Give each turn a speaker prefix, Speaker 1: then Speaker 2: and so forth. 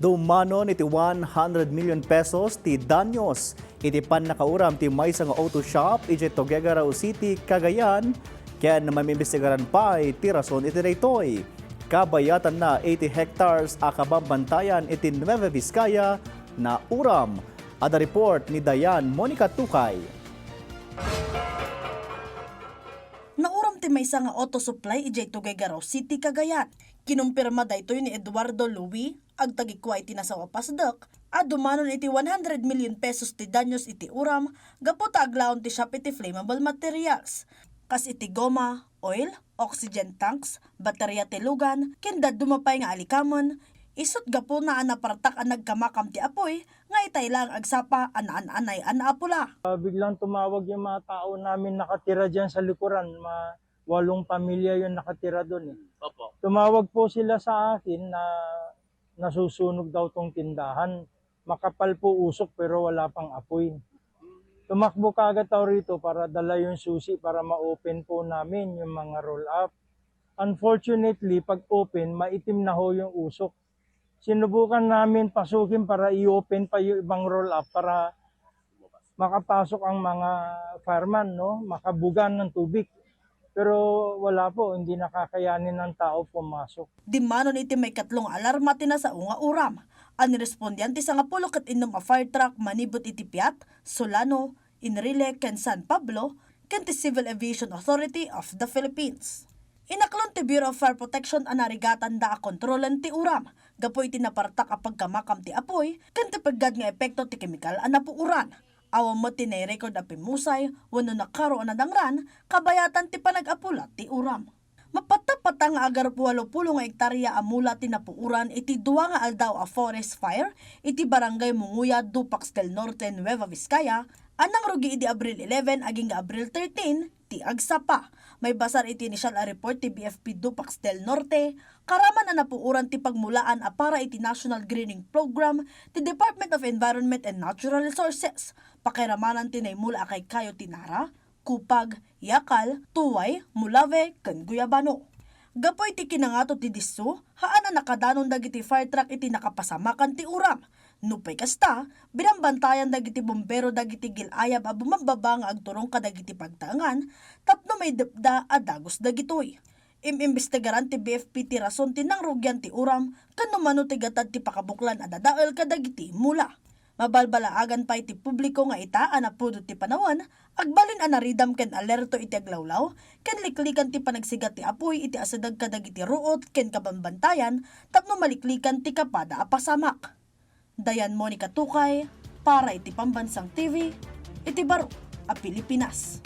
Speaker 1: Dumanon iti 100 million pesos ti danyos. Iti pan nakauram ti maysa nga auto shop iti Tuguegarao City, Cagayan. Ken mamimistigaran pa iti rason iti daytoy. Kabayatan na 80 hectares akabambantayan iti Nueva Vizcaya na uram. Ada report ni Dayan Monica Tukay.
Speaker 2: Nauram ti maysa nga auto supply iti Tuguegarao City, Cagayan. Kinumpirma daytoy ni Eduardo Louis, ag tagikway ti nasawa pasdak, at dumanon iti 100 million pesos ti danyos iti uram, gapo ta aglaon ti shop iti flammable materials. Kas iti goma, oil, oxygen tanks, baterya ti lugan, kendad dumapay nga alikamon, isut gapo na anapartak ang nagkamakam ti apoy, nga itay lang agsapa anay anaapula.
Speaker 3: Biglang tumawag yung mga tao namin nakatira dyan sa likuran. 8 pamilya yung nakatira doon.
Speaker 4: Opo.
Speaker 3: Tumawag po sila sa akin na nasusunog daw tong tindahan. Makapal po usok pero wala pang apoy. Tumakbo kagad tayo rito para dala yung susi para ma-open po namin yung mga roll-up. Unfortunately, pag open, maitim na ho yung usok. Sinubukan namin pasukin para i-open pa yung ibang roll-up para makapasok ang mga fireman, no? Makabugan ng tubig. Pero wala po, hindi nakakayanin ng tao pumasok.
Speaker 2: Dimanon iti may katlong alarma tinasa nga uram. Ang respondyante sa nga pulo ket inom a fire truck manibot iti Piat, Solano, Enrile, ken San Pablo, ken ti Civil Aviation Authority of the Philippines. Inaklon ti Bureau of Fire Protection anarigatan da a kontrolan ti uram. Gapoy ti napartak a pagkamakam ti apoy, ken ti paggad nga epekto ti kemikal a napuuran. Awam mo tinay-record a pimusay, wano nakaro na dangran, kabayatan ti panag-apula ti uram. Mapatapata nga agar 80 nga hektarya amula ti napuuran iti 2 nga aldaw a forest fire, iti barangay Munguya, Dupax del Norte, Nueva Vizcaya, anang rugi iti Abril 11 aging Abril 13, ti agsapa. May basar iti initial a report ti BFP Dupax del Norte, karaman na napuuran ti pagmulaan a para iti National Greening Program ti Department of Environment and Natural Resources. Pakiramanan ti naymula kay Kayo Tinara, Kupag, Yakal, Tuway, Mulave, ken Guyabano. Gapoy ti kinangato ti disso, haan na nakadanon dagiti fire truck iti nakapasamakan ti uram. Nupay kasta, binambantayan dagiti bombero dagiti gilayab a bumababa nga agturong kadagiti pagtaangan, tapno may depda a dagos dagitoy. Imimbestigaran ti BFP ti rason ti nangrugyan ti uram, kanumano ti gatad ti pakabuklan a dadael kadagiti mula. Mabalbalaagan pa iti publiko nga itaan na pudot ti panawan, agbalin anaridam ken alerto iti aglawlaw, ken liklikan ti panagsigat ti apoy iti asadag kadagiti ruot ken kabambantayan, tapno maliklikan ti kapada a pasamak. Dayan Monica Tukay, para iti Pambansang TV, iti Baro a Pilipinas.